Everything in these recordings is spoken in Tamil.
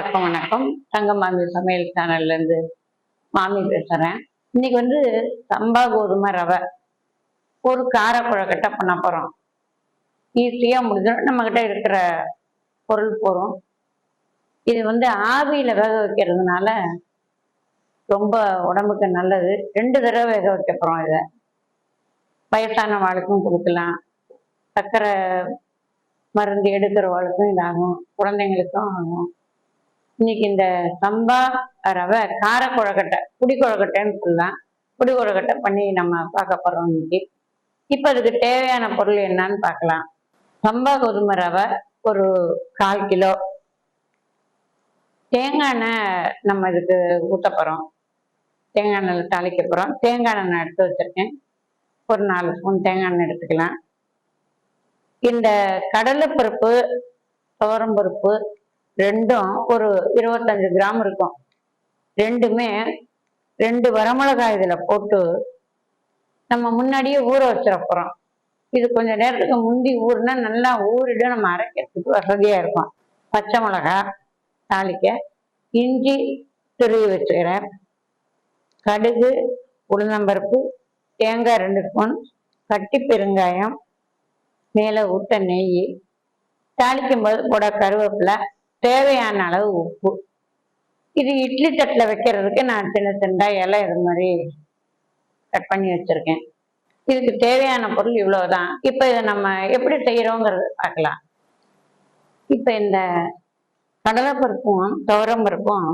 எல்லாருக்கும் வணக்கம். தங்க மாமி சமையல் சேனல்ல இருந்து மாமி பேசுறேன். இன்னைக்கு சம்பா கோதுமை ரவை ஒரு கார குழக்கட்டை பண்ண போறோம். ஈஸியா முடிஞ்சிடும். நம்ம கிட்ட இருக்கிற பொருள் போறோம். இது ஆவியில வேக வைக்கிறதுனால ரொம்ப உடம்புக்கு நல்லது. 2 தடவை வேக வைக்க போறோம். இதை வயசானவாளுக்கும் கொடுக்கலாம், சர்க்கரை மருந்து எடுக்கிறவாளுக்கும் இதாகும், குழந்தைங்களுக்கும் ஆகும். இன்னைக்கு இந்த சம்பா ரவை கார குழக்கட்டை, புடி குழக்கட்டைன்னு சொல்லலாம், புடி குழக்கட்டை பண்ணி நம்ம பார்க்க போறோம் இன்னைக்கு. இப்ப அதுக்கு தேவையான பொருள் என்னன்னு பார்க்கலாம். சம்பா கோதுமை ரவை ஒரு 1/4 கிலோ, தேங்காய் எண்ணெய் நம்ம இதுக்கு ஊற்ற போறோம். தேங்காய் எண்ணெய் தாளிக்க போறோம். தேங்காய் எண்ணெய் எடுத்து வச்சிருக்கேன். ஒரு 4 ஸ்பூன் தேங்காய் எண்ணெய் எடுத்துக்கலாம். இந்த கடலைப்பருப்பு, துவரம்பருப்பு ரெண்டும் ஒரு 25 கிராம் இருக்கும். ரெண்டுமே 2 வரமிளகாய் இதுல போட்டு நம்ம முன்னாடியே ஊற வச்சிட போறோம். இது கொஞ்ச நேரத்துக்கு முந்தி ஊறினா நல்லா ஊறிடும், நம்ம அரைக்கிறதுக்கு வசதியா இருக்கும். பச்சை மிளகாய் தாளிக்க, இஞ்சி துருவி வச்சுக்கிறேன், கடுகு, உளுந்தம்பருப்பு, தேங்காய் 2 ஸ்பூன், கட்டி பெருங்காயம், மேலே ஊட்ட நெய், தாளிக்கும் போது போட கருவேப்பிலை, தேவையான அளவு உப்பு. இது இட்லி தட்டில் வைக்கிறதுக்கு நான் சின்ன சின்ன இலை இது மாதிரி கட் பண்ணி வச்சிருக்கேன். இதுக்கு தேவையான பொருள் இவ்வளவுதான். இப்போ இதை நம்ம எப்படி செய்யறோங்கிறது பார்க்கலாம். இப்போ இந்த கடலைப்பருப்பும் துவரம்பருப்பும்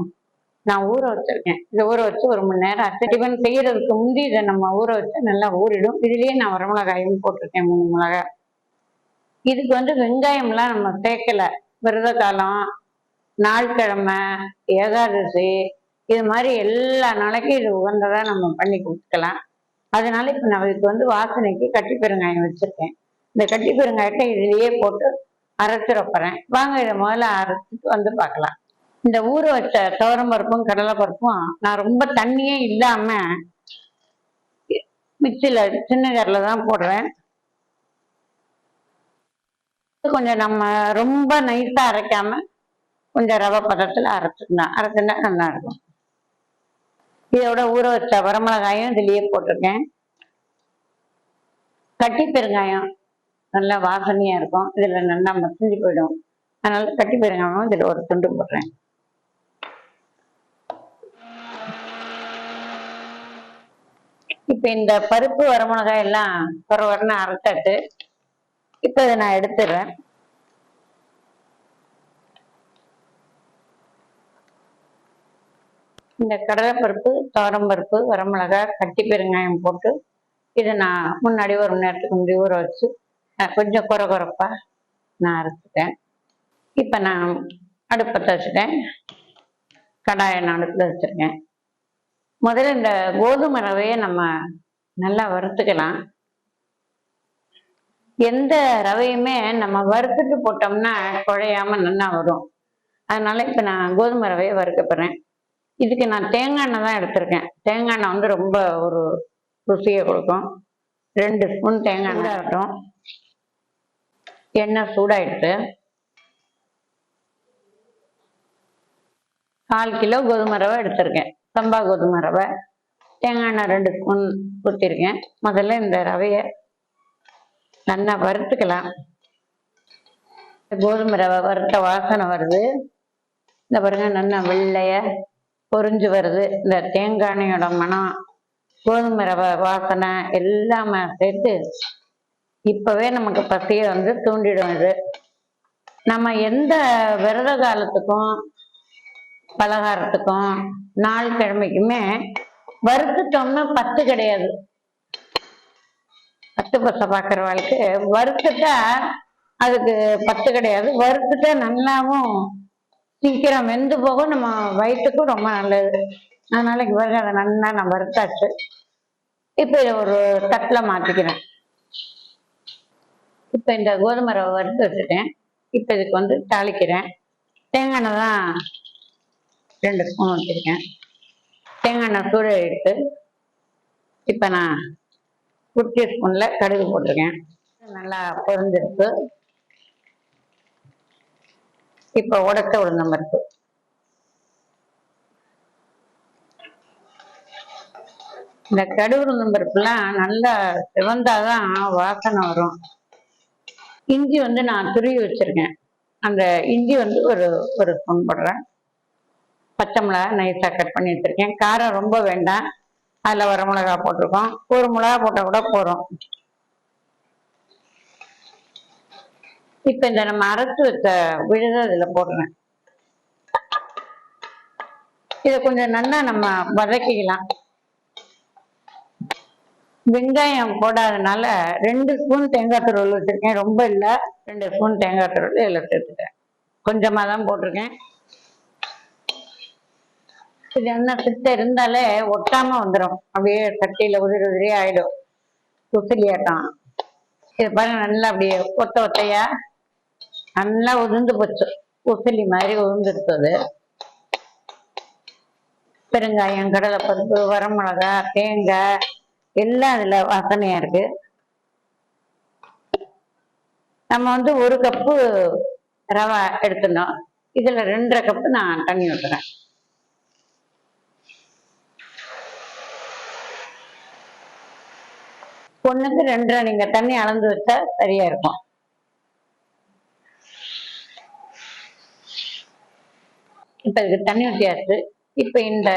நான் ஊற வச்சிருக்கேன். இதை ஊற வச்சு 1 மணி நேரம் ஆச்சு. டிஃபன் செய்யறதுக்கு முந்தி இதை நம்ம ஊற வச்சா நல்லா ஊறிடும். இதுலயே நான் வரமிளகாயும் போட்டிருக்கேன், 3 மிளகாய். இதுக்கு வெங்காயம்லாம் நம்ம சேர்க்கல. விரத காலம், நாள்கிழமை, ஏகாதசி, இது மாதிரி எல்லா நாளைக்கும் இது உகந்ததா நம்ம பண்ணி கொடுத்துக்கலாம். அதனால இப்ப நான் இதுக்கு வாசனைக்கு கட்டி பெருங்காயம் வச்சிருக்கேன். இந்த கட்டி பெருங்காயத்தை இதுலயே போட்டு அரைச்சிட போறேன். வாங்க இதை முதல்ல அரைச்சிட்டு பார்க்கலாம். இந்த ஊற வச்ச துவரம்பருப்பும் கடலைப்பருப்பும் நான் ரொம்ப தண்ணியே இல்லாம மிக்சியில சின்ன ஜார்ல தான் போடுறேன். கொஞ்சம் நம்ம ரொம்ப நைஸா அரைக்காம கொஞ்சம் ரவை பதத்துல அரைச்சுனா நல்லா இருக்கும். இதோட ஊற வச்ச வரமிளகாயும் இதுலயே போட்டிருக்கேன். கட்டி பெருங்காயம் நல்லா வாசனையா இருக்கும், இதுல நல்லா மசிஞ்சு போயிடும். அதனால கட்டி பெருங்காயம் இதுல ஒரு துண்டு போடுறேன். இப்ப இந்த பருப்பு வரமிளகாய் எல்லாம் வரன்னு அரைச்சாச்சு. இப்ப இதை நான் எடுத்துடுறேன். இந்த கடலைப்பருப்பு, துவரம்பருப்பு, வரமிளகாய், கட்டி பெருங்காயம் போட்டு இதை நான் முன்னாடி 1 மணி நேரத்துக்கு முன்னாடி ஊற வச்சு கொஞ்சம் குறப்பா நான் அரைச்சிட்டேன். இப்ப நான் அடுப்பத்தை வச்சுட்டேன். கடாயை நான் அடுப்புல வச்சிருக்கேன். முதல்ல இந்த கோதுமை ரவையை நம்ம நல்லா வறுத்துக்கலாம். எந்த ரவையுமே நம்ம வறுத்துட்டு போட்டோம்னா குழையாம நல்லா வரும். அதனால இப்ப நான் கோதுமை ரவையை வறுக்க போறேன். இதுக்கு நான் தேங்காய் எண்ணெய் தான் எடுத்திருக்கேன். தேங்காய் எண்ணெய் ரொம்ப ஒரு ருசியை கொடுக்கும். 2 ஸ்பூன் தேங்காய் எண்ணெய் ஆகட்டும். எண்ணெய் சூடாயிடுச்சு. 1/4 கிலோ கோதுமை ரவை எடுத்திருக்கேன், சம்பா கோதுமை ரவை. தேங்காய் எண்ணெய் 2 ஸ்பூன் ஊற்றிருக்கேன். முதல்ல இந்த ரவையை நல்லா வறுத்துக்கலாம். கோதுமை ரவை வறுத்த வாசனை வருது. இந்த பாருங்க, நல்லா வெள்ளைய பொரிஞ்சு வருது. இந்த தேங்காய் எண்ணெயோட மனம், கோதுமை ரவை வாசனை எல்லாமே சேர்த்து இப்பவே நமக்கு பசியை தூண்டிடும். இது நம்ம எந்த விரத காலத்துக்கும் பலகாரத்துக்கும் நாள் கிழமைக்குமே வறுத்துட்டோம்னா பத்து கிடையாது. 10 பசை பார்க்குறவாளுக்கு வறுத்துட்டா அதுக்கு 10 கிடையாது. வறுத்துட்டா நல்லாவும் சீக்கிரம் வெந்து போகும், நம்ம வயிற்றுக்கும் ரொம்ப நல்லது. அதனால அதை நல்லா நான் வறுத்தாச்சு. இப்ப இதை ஒரு தட்டுல மாத்திக்கிறேன். இப்ப இந்த கோதுமை ரவை வறுத்து வச்சுட்டேன். இப்ப இதுக்கு தாளிக்கிறேன். தேங்காய் எண்ணெய் தான் 2 ஸ்பூன் வச்சிருக்கேன். தேங்காய் எண்ணெய் சூடு எடுத்து இப்ப நான் குட்டி ஸ்பூன்ல கடுகு போட்டிருக்கேன். நல்லா பொரிஞ்சிருக்கு. இப்ப உடைச்ச உளுந்தம்பருப்பு இந்த கடுகு உளுந்தம் பருப்புலாம் நல்லா சிவந்தாதான் வாசனை வரும். இஞ்சி நான் துருவி வச்சிருக்கேன். அந்த இஞ்சி ஒரு ஒரு ஸ்பூன் போடுறேன். பச்சை மிளகா நைஸாக கட் பண்ணி வச்சிருக்கேன். காரம் ரொம்ப வேண்டாம், அதில் வர மிளகா போட்டிருக்கோம். ஒரு மிளகா போட்டால் கூட போகிறோம். இப்போ இந்த நம்ம அரைச்சு வச்ச விழுத இதில் போடுறேன். இதை கொஞ்சம் நல்லா நம்ம வதக்கிக்கலாம். வெங்காயம் போடாதனால 2 ஸ்பூன் தேங்காய் துருவல் வச்சிருக்கேன். ரொம்ப இல்லை, 2 ஸ்பூன் தேங்காய் துருவல் இதில் சேர்த்துட்டேன். கொஞ்சமாக தான் போட்டிருக்கேன். இது என்ன கிட்ட இருந்தாலே ஒட்டாம வந்துடும், அப்படியே சட்டியில உதிரி உதிரி ஆயிடும், உசிலியாட்டம். இது பாருங்க, நல்லா அப்படியே ஒத்த ஒத்தையா நல்லா உதிர்ந்து போச்சு, உசிலி மாதிரி உதிர்ந்துருக்குது. பெருங்காயம், கடலைப்பருப்பு, வரமிளகா, தேங்காய் எல்லாம் அதுல வாசனையா இருக்கு. நம்ம 1 கப்பு ரவை எடுத்துனோம். இதுல 2.5 கப்பு நான் தண்ணி ஊற்றுறேன். ஒண்ணுக்கு 2.5 நீங்க தண்ணி அளந்து வச்சா சரியா இருக்கும். இப்ப இதுக்கு தண்ணி ஊற்றியாச்சு. இப்ப இந்த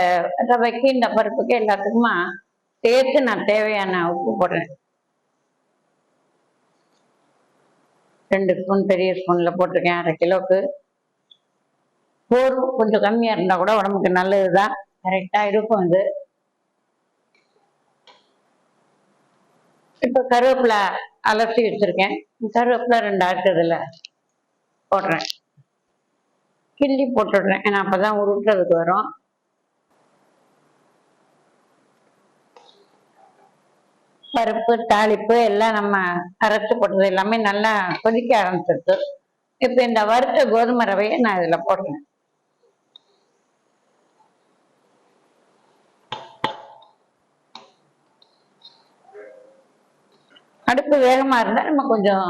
ரவைக்கு, இந்த பருப்புக்கு எல்லாத்துக்குமா சேர்த்து நான் தேவையான உப்பு போடுறேன். 2 ஸ்பூன் பெரிய ஸ்பூன்ல போட்டிருக்கேன். 1/2 கிலோக்கு போரும். கொஞ்சம் கம்மியா இருந்தா கூட உடம்புக்கு நல்லதுதான், கரெக்டா இருக்கும் இது. இப்ப கருவேப்பிலை அலசி வச்சிருக்கேன். கருவேப்பிலை 2 ஆட்டு இதுல போடுறேன். கிள்ளி போட்டுடுறேன், ஏன்னா அப்பதான் உருட்டுறதுக்கு வரும். பருப்பு, தாளிப்பு எல்லாம் நம்ம அரைச்சு போட்டது எல்லாமே நல்லா கொதிக்க ஆரம்பிச்சிருச்சு. இப்ப இந்த வறுத்த கோதுமை ரவையை நான் இதுல போடுறேன். அடுப்பு வேகமா இருந்தா நம்ம கொஞ்சம்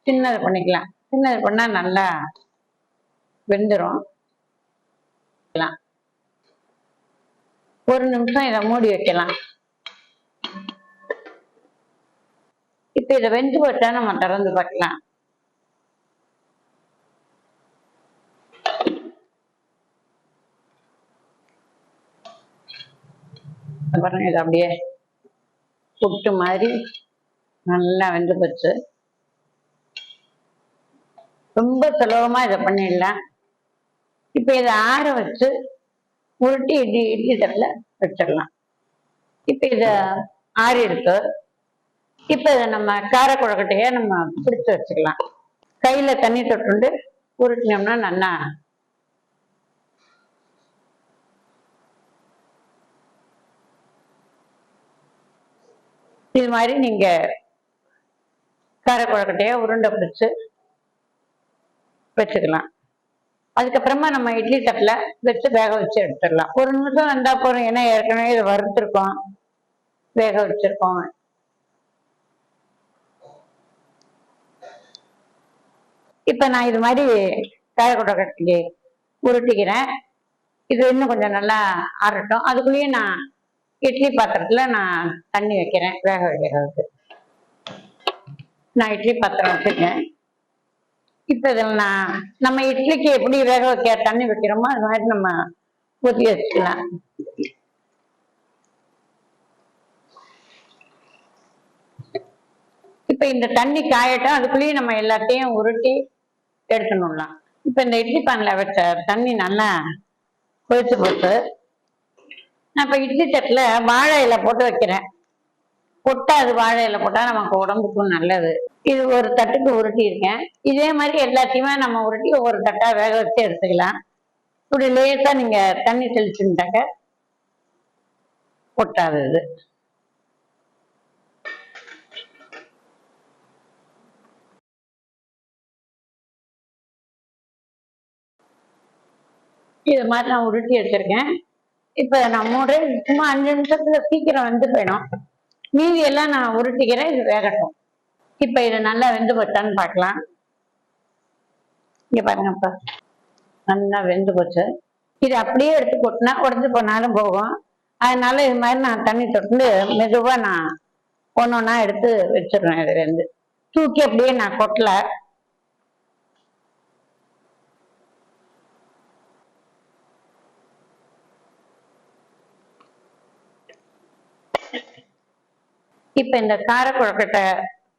சின்னது பண்ணிக்கலாம். சின்னது பண்ணா நல்லா வெந்துடும். 1 நிமிஷம் இதை மூடி வைக்கலாம். இப்ப இதை வெந்து போட்டா நம்ம திறந்து பார்க்கலாம். பாருங்க, இது அப்படியே புட்டு மாதிரி நல்லா வெந்து போச்சு. ரொம்ப சுலபமா இதை பண்ணிடலாம். இப்ப இதை ஆற வச்சு உருட்டி இட்லி தட்டுல வச்சிடலாம். இப்ப இத ஆறி இருக்கு. இப்ப இதை நம்ம கார குழக்கட்டையா நம்ம பிடிச்சு வச்சுக்கலாம். கையில தண்ணி தொட்டு உருட்டினோம்னா நல்லா இது மாதிரி நீங்க கார குழக்கட்டையா உருண்டை பிடிச்சு வச்சுக்கலாம். அதுக்கப்புறமா நம்ம இட்லி தட்டுல வச்சு வேக வச்சு எடுத்துடலாம். 1 நிமிஷம் வந்தா போறோம், ஏன்னா ஏற்கனவே இதை வறுத்துருக்கோம், வேக வச்சிருக்கோம். இப்ப நான் இது மாதிரி கார குழக்கட்டை உருட்டிக்கிறேன். இது இன்னும் கொஞ்சம் நல்லா ஆறட்டும். அதுக்குள்ளேயே நான் இட்லி பாத்திரத்துல நான் தண்ணி வைக்கிறேன் வேக வைக்கிறதுக்கு. நான் இட்லி பாத்திரம் வச்சிருக்கேன். இப்ப இதில் நம்ம இட்லிக்கு எப்படி வேக வைக்க தண்ணி வைக்கிறோமோ அது மாதிரி நம்ம ஊற்றி வச்சுக்கலாம். இப்ப இந்த தண்ணி காயட்டும், அதுக்குள்ளேயும் நம்ம எல்லாத்தையும் உருட்டி எடுத்துடலாம். இப்ப இந்த இட்லி பானையில வச்ச தண்ணி நல்லா கொதிச்சு போட்டு நான் இப்ப இட்லி தட்டுல வாழை இலை போட்டு வைக்கிறேன். பொட்டாது வாழை இலை போட்டா நமக்கு உடம்புக்கும் நல்லது. இது ஒரு தட்டுக்கு உருட்டி இருக்கேன். இதே மாதிரி எல்லாத்தையுமே நம்ம உருட்டி ஒவ்வொரு தட்டா வேக வச்சு எடுத்துக்கலாம். இப்படி லேசா நீங்க தண்ணி தெளிச்சுட்டாக்க பொட்டாது. இது மாதிரி நான் உருட்டி வச்சிருக்கேன். இப்ப நான் சும்மா 5 நிமிஷத்துல சீக்கிரம் வெந்து போயிடும். மீதி எல்லாம் நான் உருட்டிக்கிறேன், இது வேகட்டும். இப்ப இது நல்லா வெந்து போச்சான்னு பார்க்கலாம். இங்க பாருங்கப்பா, நல்லா வெந்து போச்சு. இது அப்படியே எடுத்து கொட்டினா உடஞ்சு போனாலும் போகும். அதனால இது மாதிரி நான் தண்ணி தொட்டு மெதுவா நான் ஒன்னொன்னா எடுத்து வச்சிடுறேன். இதுல இருந்து தூக்கி அப்படியே நான் கொட்டல. இப்ப இந்த கார கொழுக்கட்டை,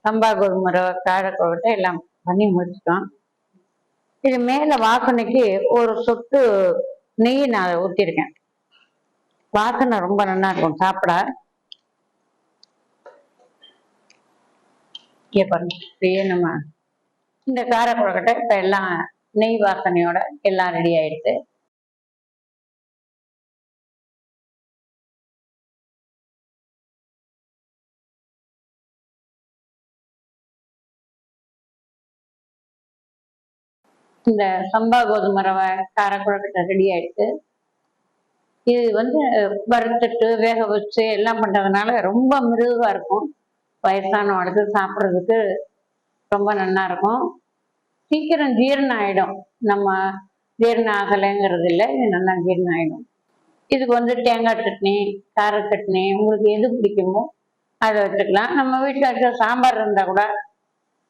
சம்பா கோதுமை ரவை கார கொழுக்கட்டை எல்லாம் பண்ணி முடிச்சிட்டோம். இது மேல வாசனைக்கு ஒரு சொட்டு நெய் நான் ஊற்றிருக்கேன். வாசனை ரொம்ப நல்லா இருக்கும் சாப்பிட. இங்கே பாருங்க, இப்படியே நம்ம இந்த கார கொழுக்கட்டை இப்ப எல்லாம் நெய் வாசனையோட எல்லாம் ரெடி ஆயிடுச்சு. இந்த சம்பா கோதுமை ரவை கார கொழுக்கட்டை ரெடி ஆயிடுச்சு. இது வறுத்துட்டு வேக வச்சு எல்லாம் பண்றதுனால ரொம்ப மிருதுவா இருக்கும். வயசானவங்களுக்கு சாப்பிட்றதுக்கு ரொம்ப நல்லா இருக்கும். சீக்கிரம் ஜீரணம் ஆயிடும். நம்ம ஜீரணம் ஆகலைங்கிறது இல்லை, இது நல்லா ஜீரணம் ஆயிடும். இதுக்கு தேங்காய் சட்னி, கார சட்னி உங்களுக்கு எது பிடிக்குமோ அதை வச்சுக்கலாம். நம்ம வீட்டில் இருக்க சாம்பார் இருந்தால் கூட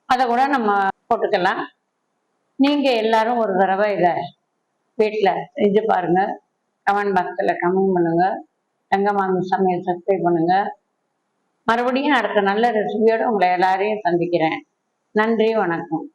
அதை கூட நம்ம போட்டுக்கலாம். நீங்க எல்லாரும் ஒரு தடவை இதை வீட்டில் செஞ்சு பாருங்க. கமெண்ட் பாக்ஸில் கமெண்ட் பண்ணுங்க. தங்கமாமி சமையல் சப்ஸ்கிரைப் பண்ணுங்க. மறுபடியும் அடுத்த நல்ல ரெசிபியோடு உங்களை எல்லாரையும் சந்திக்கிறேன். நன்றி, வணக்கம்.